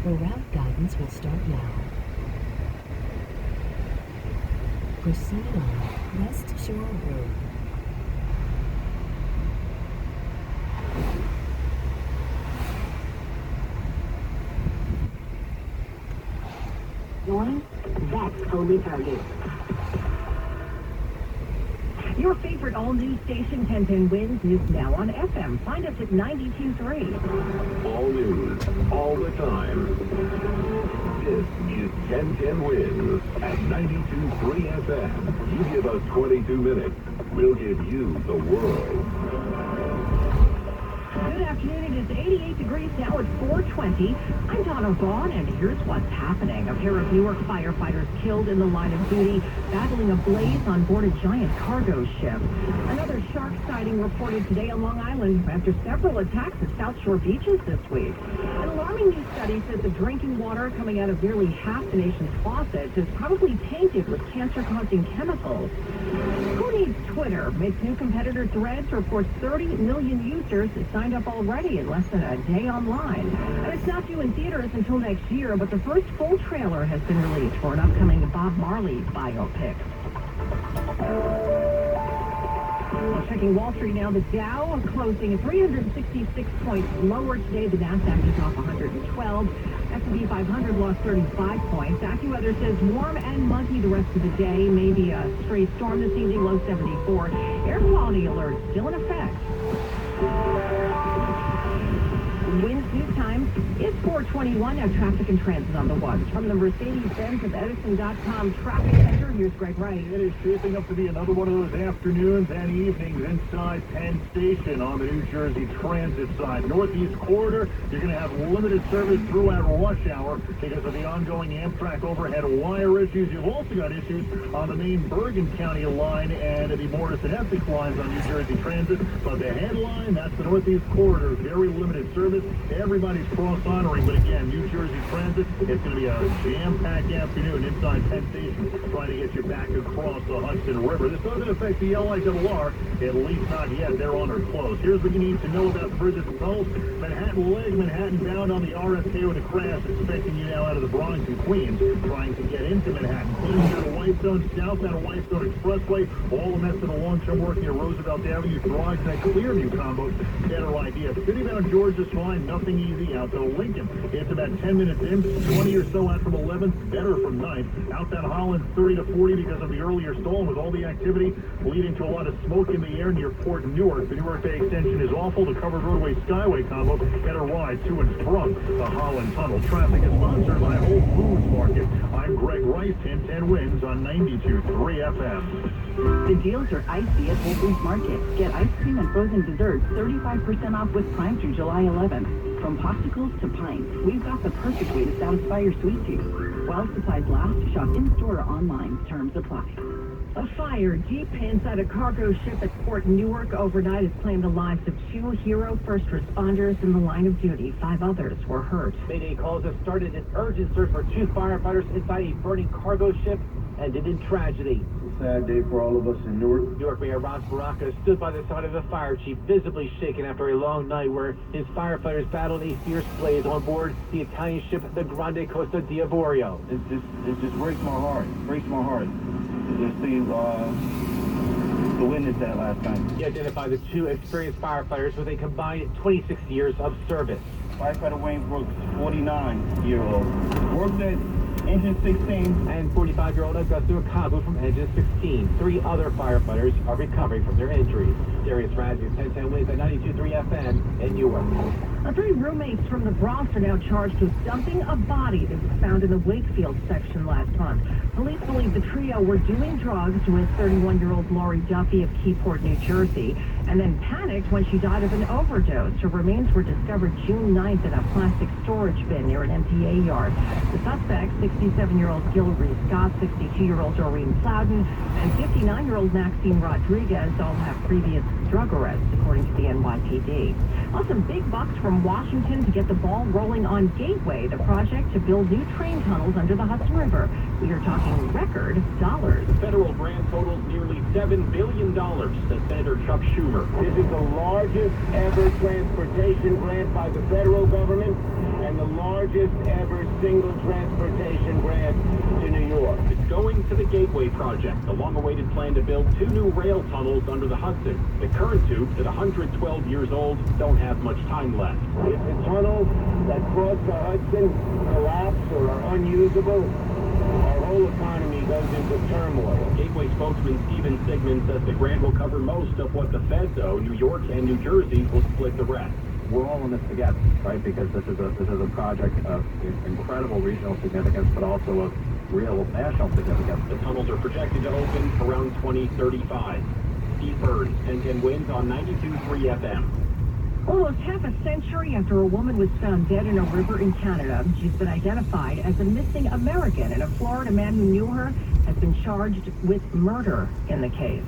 The route guidance will start now. Proceed on West Shore Road. Warning, that's totally target. Your favorite all-new station 1010 Wins is now on FM. Find us at 92.3. All news, all the time. This is 1010 Wins at 92.3 FM. You give us 22 minutes, we'll give you the world. Good afternoon. It is 88 degrees now at 4:20. I'm Donna Vaughn, and here's what's happening. A pair of Newark firefighters killed in the line of duty, battling a blaze on board a giant cargo ship. Another shark sighting reported today on Long Island after several attacks at South Shore beaches this week. An alarming new study says the drinking water coming out of nearly half the nation's faucets is probably tainted with cancer-causing chemicals. Who needs Twitter? Makes new competitor Threads reports 30 million users signed up already in less than a day online. And it's not due in theaters until next year, but the first full trailer has been released for an upcoming Bob Marley biopic. Well, checking Wall Street now, the Dow closing at 366 points lower today. The Nasdaq is off 112. S&P 500 lost 35 points. AccuWeather says warm and muggy the rest of the day. Maybe a stray storm this evening, low 74. Air quality alert still in effect. Winds news time is 4:21. Now traffic and transit on the ones. From the Mercedes-Benz of Edison.com Traffic Center, here's Greg Wright. It is shaping up to be another one of those afternoons and evenings inside Penn Station on the New Jersey Transit side. Northeast Corridor, you're going to have limited service throughout rush hour because of the ongoing Amtrak overhead wire issues. You've also got issues on the main Bergen County line and the Morrison Essex lines on New Jersey Transit. But the headline, that's the Northeast Corridor, very limited service. Everybody's cross-honoring, but again, New Jersey Transit, it's going to be a jam-packed afternoon inside Penn Station, trying to get you back across the Hudson River. This doesn't affect the LIRR, at least not yet. They're on or close. Here's what you need to know about the bridges themselves. Manhattan leg, Manhattan bound on the RFK with a crash, expecting you now out of the Bronx and Queens, trying to get into Manhattan. Queens out of Whitestone, south out of Whitestone Expressway, all the mess of the long-term work near Roosevelt Avenue, Thrive, that Clearview combo, better idea. City-bound Georgia's fine, nothing easy out to Lincoln. It's about 10 minutes in, 20 or so out from 11th, better from 9th. Out that Holland, 30 to 40 because of the earlier stall with all the activity leading to a lot of smoke in the air near Port Newark. The Newark Bay extension is awful. The covered roadway Skyway combo, better ride to and from the Holland Tunnel. Traffic is sponsored by Whole Foods Market. I'm Greg Rice, 1010 Wins on 92.3 FM. The deals are icy at Whole Foods Market. Get ice cream and frozen desserts 35% off with Prime through July 11th. From popsicles to pints, we've got the perfect way to satisfy your sweet tooth. While supplies last, shop in-store or online. Terms apply. A fire deep inside a cargo ship at Port Newark overnight has claimed the lives of 2 hero first responders in the line of duty. 5 others were hurt. Mayday calls have started an urgent search for 2 firefighters inside a burning cargo ship, ended in tragedy. Sad day for all of us in Newark. Newark Mayor Ron Baraka stood by the side of the fire chief, visibly shaken after a long night where his firefighters battled a fierce blaze on board the Italian ship, the Grande Costa d'Avorio. It just breaks my heart. To just see to witness that last time. He identified the 2 experienced firefighters with a combined 26 years of service. Firefighter Wayne Brooks, 49-year-old, worked at Engine 16. And 45-year-old Augusto Akabu from Engine 16. 3 other firefighters are recovering from their injuries. Darius Radley, 1010 Wins at 92.3 FM in Newark. 3 roommates from the Bronx are now charged with dumping a body that was found in the Wakefield section last month. Police believe the trio were doing drugs with 31-year-old Lori Duffy of Keyport, New Jersey, and then panicked when she died of an overdose. Her remains were discovered June 9th in a plastic storage bin near an MTA yard. The suspects, 67-year-old Gilroy Scott, 62-year-old Doreen Plowden, and 59-year-old Maxine Rodriguez all have previous drug arrests, according to the NYPD. Also, big bucks from Washington to get the ball rolling on Gateway, the project to build new train tunnels under the Hudson River. We are talking record dollars. The federal grant totals nearly $7 billion that Senator Chuck Schumer ever. This is the largest ever transportation grant by the federal government and the largest ever single transportation grant to New York. It's going to the Gateway Project, the long-awaited plan to build 2 new rail tunnels under the Hudson. The current two, at 112 years old, don't have much time left. If the tunnels that cross the Hudson collapse or are unusable, our whole economy goes into turmoil. Gateway spokesman Stephen Sigmund says the grant will cover most of what the feds owe. New York and New Jersey will split the rest. We're all in this together, right? Because this is a project of incredible regional significance, but also of real national significance. The tunnels are projected to open around 2035. Steve Burns, 1010 Winds on 92.3 FM. Almost half a century after a woman was found dead in a river in Canada, she's been identified as a missing American, and a Florida man who knew her has been charged with murder in the case.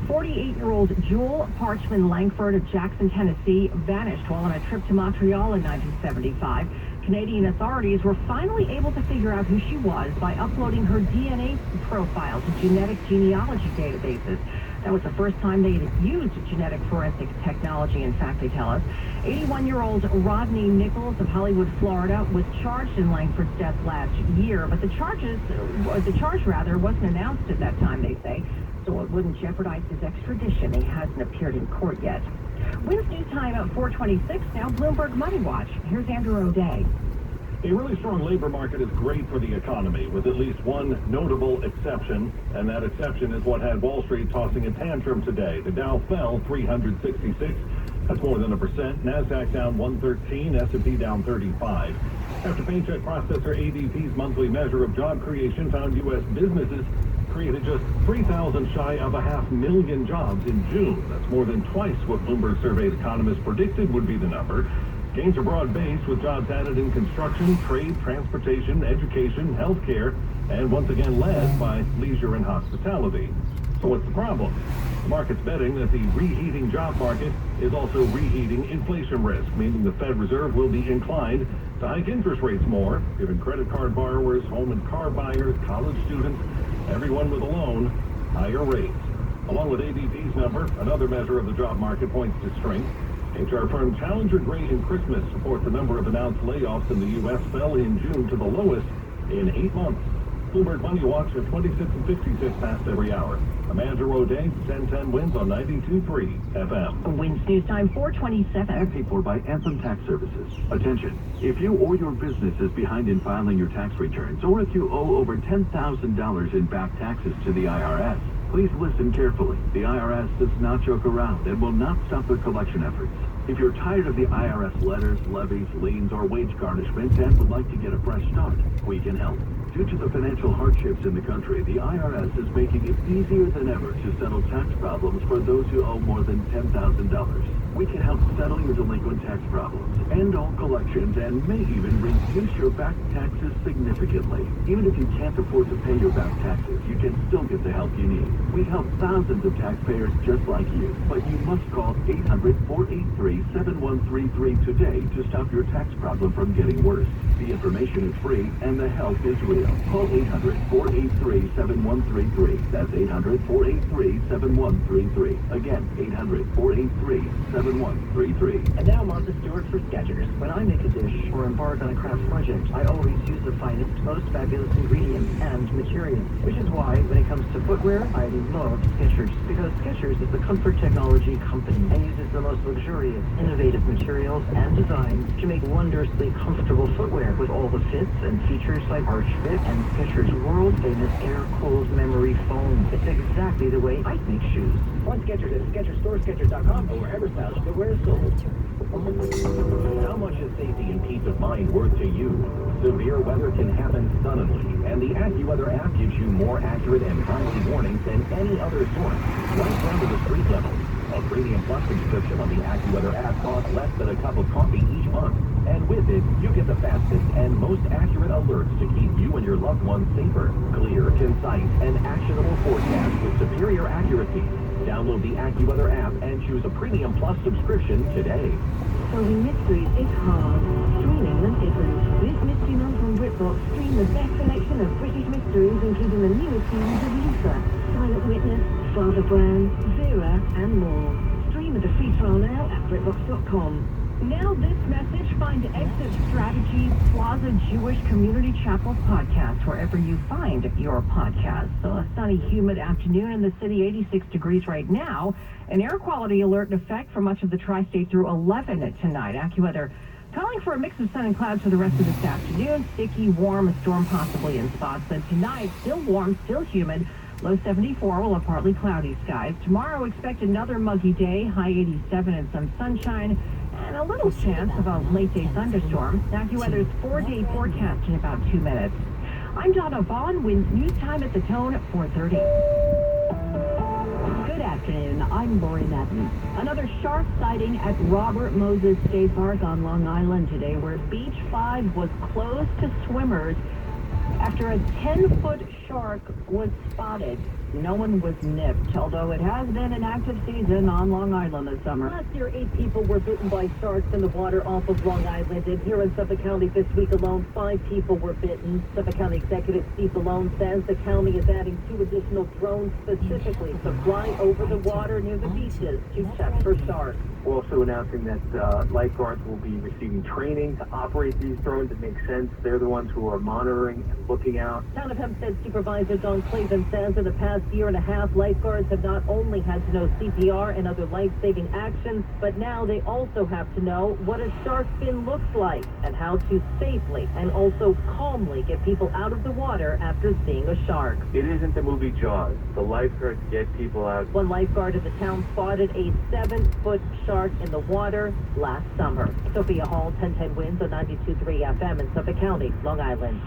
48-year-old Jewel Parchman Langford of Jackson, Tennessee, vanished while on a trip to Montreal in 1975. Canadian authorities were finally able to figure out who she was by uploading her DNA profile to genetic genealogy databases. That was the first time they had used genetic forensic technology, in fact, they tell us. 81-year-old Rodney Nichols of Hollywood, Florida, was charged in Langford's death last year, but the charge wasn't announced at that time, they say, so it wouldn't jeopardize his extradition. He hasn't appeared in court yet. Wednesday time at 4:26, now Bloomberg Money Watch. Here's Andrew O'Day. A really strong labor market is great for the economy, with at least one notable exception, and that exception is what had Wall Street tossing a tantrum today. The Dow fell 366. That's more than 1%. NASDAQ down 113, S&P down 35. After paycheck processor ADP's monthly measure of job creation found U.S. businesses created just 3,000 shy of 500,000 jobs in June. That's more than twice what Bloomberg surveyed economists predicted would be the number. Gains are broad-based, with jobs added in construction, trade, transportation, education, healthcare, and once again led by leisure and hospitality. So what's the problem? The market's betting that the reheating job market is also reheating inflation risk, meaning the Fed Reserve will be inclined to hike interest rates more, giving credit card borrowers, home and car buyers, college students, everyone with a loan, higher rates. Along with ADP's number, another measure of the job market points to strength. HR firm Challenger Gray and Christmas report the number of announced layoffs in the U.S. fell in June to the lowest in 8 months. Bloomberg Money Watch at 26 and 56 past every hour. I'm Andrew O'Day, 1010 Winds on 92.3 FM. Winds News Time 4:27. And paid for by Anthem Tax Services. Attention, if you or your business is behind in filing your tax returns, or if you owe over $10,000 in back taxes to the IRS, please listen carefully. The IRS does not joke around and will not stop their collection efforts. If you're tired of the IRS letters, levies, liens, or wage garnishments and would like to get a fresh start, we can help. Due to the financial hardships in the country, the IRS is making it easier than ever to settle tax problems for those who owe more than $10,000. We can help settle your delinquent tax problems, end all collections, and may even reduce your back taxes significantly. Even if you can't afford to pay your back taxes, you can still get the help you need. We help thousands of taxpayers just like you, but you must call 800-483-7133 today to stop your tax problem from getting worse. The information is free and the help is real. Call 800-483-7133. That's 800-483-7133. Again, 800-483-7133. And now Martha Stewart for Skechers. When I make a dish or embark on a craft project, I always use the finest, most fabulous ingredients and materials. Which is why, when it comes to footwear, I love Skechers. Because Skechers is the comfort technology company and uses the most luxurious, innovative materials and designs to make wondrously comfortable footwear with all the fits and features like Arch Fit and Skechers' world-famous air-cooled memory foam. It's exactly the way I make shoes. Find Skechers at Skechers Store, Skechers.com, or wherever styles footwear is sold. How much is safety and peace of mind worth to you? Severe weather can happen suddenly, and the AccuWeather app gives you more accurate and timely warnings than any other source, right down to the street level. A Premium Plus subscription on the AccuWeather app costs less than a cup of coffee each month. And with it, you get the fastest and most accurate alerts to keep you and your loved ones safer. Clear, concise, and actionable forecasts with superior accuracy. Download the AccuWeather app and choose a Premium Plus subscription today. Solving mysteries is hard. Streaming them isn't. This Mystery Month on BritBox, stream the best selection of British mysteries, including the newest seasons of Luther, Silent Witness, Father Brown, Vera, and more. Stream Stream the feature now at BritBox.com. Now this message, find Exit Strategy Plaza Jewish Community Chapel podcast wherever you find your podcast. So a sunny, humid afternoon in the city, 86 degrees right now. An air quality alert in effect for much of the tri-state through 11 tonight. AccuWeather calling for a mix of sun and clouds for the rest of this afternoon. Sticky, warm, a storm possibly in spots. Then tonight, still warm, still humid. Low 74, will have partly cloudy skies. Tomorrow, expect another muggy day, high 87 and some sunshine, and a little chance of a late-day thunderstorm. AccuWeather's 4-day forecast in about 2 minutes. I'm Donna Vaughn with News Time at the Tone at 4:30. Good afternoon, I'm Lori Madden. Another shark sighting at Robert Moses State Park on Long Island today, where Beach 5 was closed to swimmers after a 10-foot shark was spotted. No one was nipped, although it has been an active season on Long Island this summer. Last year, 8 people were bitten by sharks in the water off of Long Island. And here in Suffolk County this week alone, 5 people were bitten. Suffolk County Executive Steve Malone says the county is adding 2 additional drones specifically to fly over the water near the beaches to check for sharks. We're also announcing that lifeguards will be receiving training to operate these drones. It makes sense. They're the ones who are monitoring and looking out. Town of Hempstead Supervisor Don Clavin says in the past year and a half, lifeguards have not only had to know CPR and other life-saving actions, but now they also have to know what a shark fin looks like and how to safely and also calmly get people out of the water after seeing a shark. It isn't the movie Jaws. The lifeguards get people out. One lifeguard in the town spotted a 7-foot shark in the water last summer. Sophia Hall, 1010 Winds on 92.3 FM in Suffolk County, Long Island.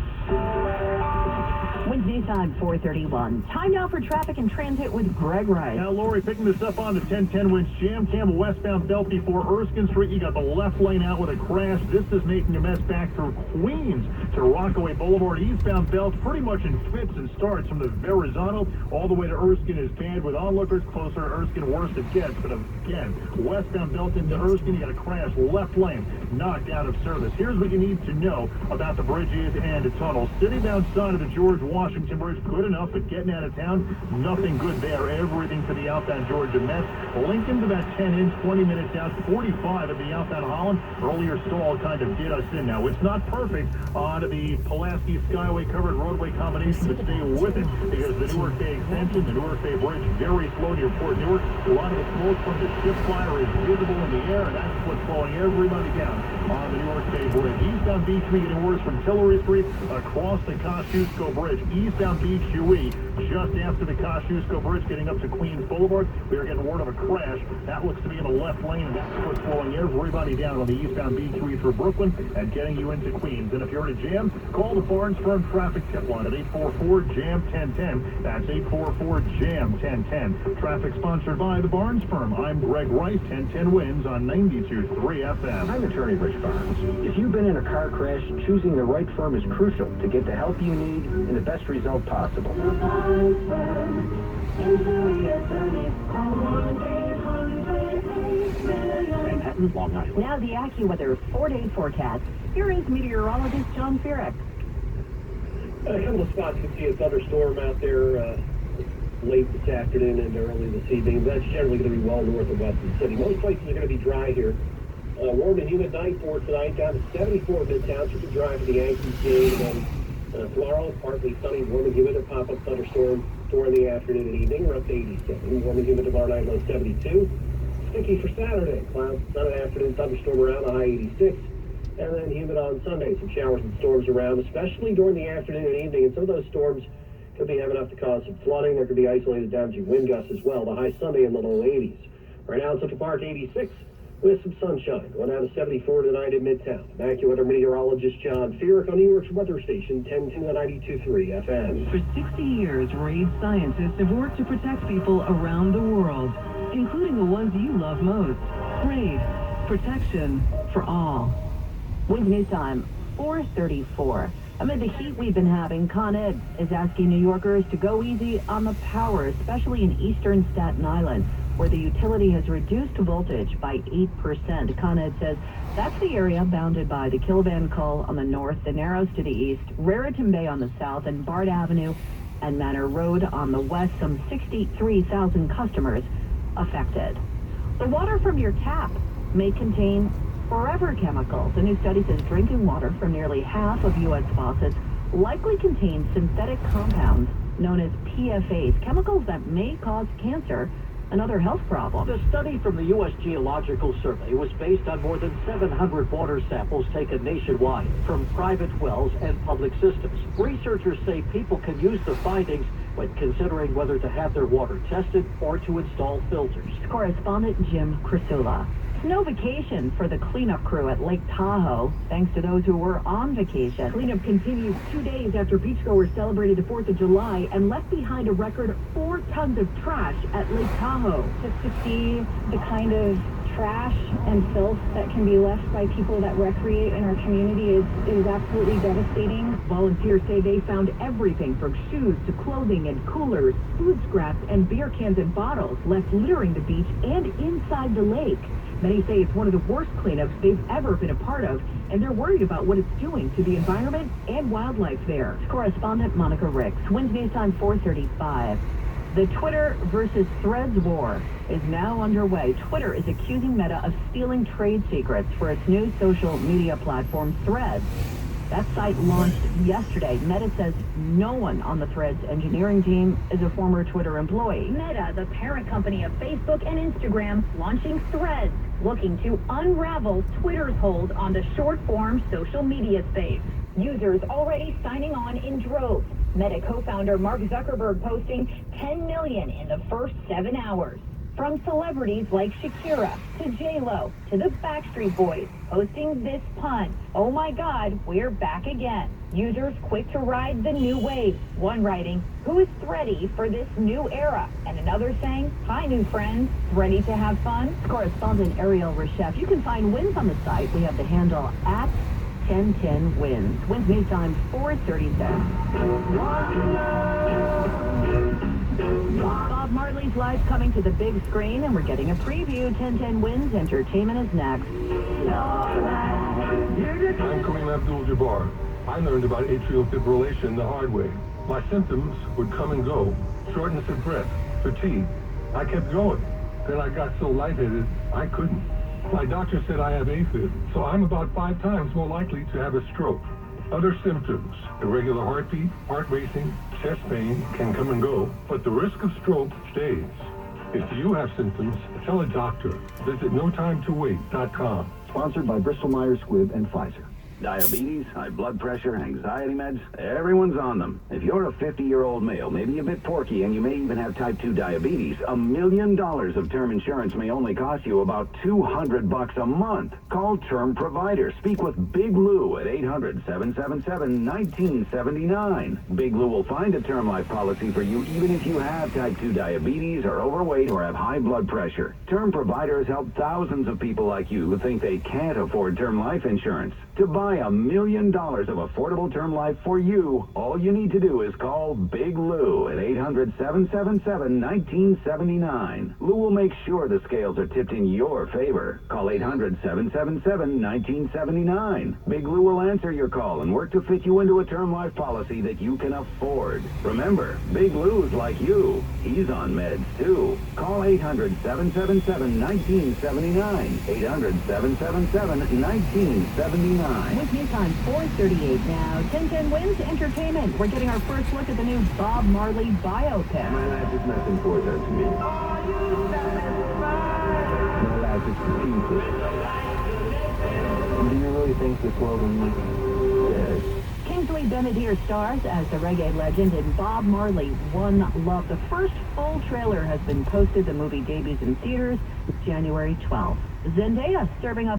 Wednesday time, 4:31. Time now for traffic and transit with Greg Wright. Now, Lori, picking this up on the 1010 Winds Jam Campbell westbound belt before Erskine Street. You got the left lane out with a crash. This is making a mess back through Queens to Rockaway Boulevard. Eastbound belt pretty much in fits and starts from the Verrazano all the way to Erskine is bad with onlookers closer to Erskine, worse it gets. But again, westbound belt into Erskine, you got a crash. Left lane knocked out of service. Here's what you need to know about the bridges and the tunnels. Sitting outside of the George Washington Bridge, good enough, but getting out of town, nothing good there. Everything to the outbound Georgia mess. Lincoln's about 10 in, 20 minutes out, 45 at the outbound Holland. Earlier stall kind of did us in. Now, it's not perfect on the Pulaski Skyway covered roadway combination, but stay with it because the Newark Bay extension, the Newark Bay Bridge, very slow near Port Newark. A lot of the smoke from the ship fire is visible in the air, and that's what's slowing everybody down on the Newark Bay Bridge. Eastbound Beach Street getting worse from Tillery Street across the Kosciuszko Bridge. Eastbound Beach UE, just after the Kosciuszko Bridge, getting up to Queens Boulevard. We are getting word of a crash. That looks to be in the left lane, and that's what's slowing everybody down on the eastbound Beach UE through Brooklyn and getting you into Queens. And if you're in a jam, call the Barnes Firm traffic tip line at 844-JAM-1010. That's 844-JAM-1010. Traffic sponsored by the Barnes Firm. I'm Greg Wright, 1010 Winds on 92.3 FM. I'm attorney Rich Barnes. If you've been in a car crash, choosing the right firm is crucial to get the help you need and the best result possible. Manhattan, Long Island. Now the AccuWeather 4-day forecast. Here is meteorologist John Feerick. A couple of spots you can see a thunderstorm out there late this afternoon and early this evening. That's generally going to be well north of west of the city. Most places are going to be dry here. Warm and humid night for tonight, down to 74 midtown. So you can drive to the Yankees game. And tomorrow, partly sunny, warm and humid, a pop-up thunderstorm during the afternoon and evening. We're up to 87. Warm and humid tomorrow night, low 72. Sticky for Saturday. Clouds, sun and afternoon thunderstorm around, a high 86. And then humid on Sunday. Some showers and storms around, especially during the afternoon and evening. And some of those storms could be heavy enough to cause some flooding. There could be isolated damaging wind gusts as well. The high Sunday in the low 80s. Right now in Central Park, 86 with some sunshine. Going down to 74 tonight in Midtown. AccuWeather meteorologist John Feerick on New York's weather station, 1010 92.3 FM. For 60 years, RAID scientists have worked to protect people around the world, including the ones you love most. RAID, protection for all. Winds News Time, 4:34. Amid the heat we've been having, Con Ed is asking New Yorkers to go easy on the power, especially in eastern Staten Island, where the utility has reduced voltage by 8%. Con Ed says that's the area bounded by the Kilvan Cull on the north, the Narrows to the east, Raritan Bay on the south, and Bard Avenue and Manor Road on the west. Some 63,000 customers affected. The water from your tap may contain forever chemicals. A new study says drinking water from nearly half of U.S. faucets likely contains synthetic compounds known as PFAs, chemicals that may cause cancer and other health problems. The study from the U.S. Geological Survey was based on more than 700 water samples taken nationwide from private wells and public systems. Researchers say people can use the findings when considering whether to have their water tested or to install filters. Correspondent Jim Crisula. No vacation for the cleanup crew at Lake Tahoe, thanks to those who were on vacation. Cleanup continues 2 days after beachgoers celebrated the 4th of July and left behind a record 4 tons of trash at Lake Tahoe. Just to see the kind of trash and filth that can be left by people that recreate in our community is absolutely devastating. Volunteers say they found everything from shoes to clothing and coolers, food scraps, and beer cans and bottles left littering the beach and inside the lake. Many say it's one of the worst cleanups they've ever been a part of, and they're worried about what it's doing to the environment and wildlife there. Correspondent Monica Ricks. Wednesday time 4:35. The Twitter versus Threads war is now underway. Twitter is accusing Meta of stealing trade secrets for its new social media platform, Threads. That site launched yesterday. Meta says no one on the Threads engineering team is a former Twitter employee. Meta, the parent company of Facebook and Instagram, launching Threads, looking to unravel Twitter's hold on the short-form social media space. Users already signing on in droves. Meta co-founder Mark Zuckerberg posting 10 million in the first 7 hours. From celebrities like Shakira to J-Lo to the Backstreet Boys posting this pun, "Oh my God, we're back again." Users quick to ride the new wave. One writing, "Who is ready for this new era?" And another saying, "Hi new friends, ready to have fun?" Correspondent Ariel Reshef. You can find wins on the site. We have the handle at 1010 wins. Wednesday time 4:36. Bob Marley's live coming to the big screen, and we're getting a preview. 1010 wins. Entertainment is next. I'm Kareem Abdul-Jabbar. I learned about atrial fibrillation the hard way. My symptoms would come and go. Shortness of breath, fatigue. I kept going. Then I got so lightheaded, I couldn't. My doctor said I have AFib, so I'm about 5 times more likely to have a stroke. Other symptoms, irregular heartbeat, heart racing, chest pain can come and go, but the risk of stroke stays. If you have symptoms, tell a doctor. Visit NoTimeToWait.com. Sponsored by Bristol Myers Squibb and Pfizer. Diabetes, high blood pressure, anxiety meds, everyone's on them. If you're a 50-year-old male, maybe a bit porky, and you may even have type 2 diabetes, $1 million of term insurance may only cost you about $200 a month. Call Term Provider. Speak with Big Lou at 800-777-1979. Big Lou will find a term life policy for you even if you have type 2 diabetes, are overweight, or have high blood pressure. Term Provider has helped thousands of people like you who think they can't afford term life insurance. To buy $1 million of affordable term life for you, all you need to do is call Big Lou at 800-777-1979. Lou will make sure the scales are tipped in your favor. Call 800-777-1979. Big Lou will answer your call and work to fit you into a term life policy that you can afford. Remember, Big Lou's like you. He's on meds too. Call 800-777-1979. 800-777-1979. With me time 4:38 now. 1010 wins entertainment. We're getting our first look at the new Bob Marley biopic. My life is nothing important to me. My life is completely. Do you really think this world will need Yes. Kingsley Benadir stars as the reggae legend in Bob Marley, One Love. The first full trailer has been posted. The movie debuts in theaters January 12th. Zendaya serving up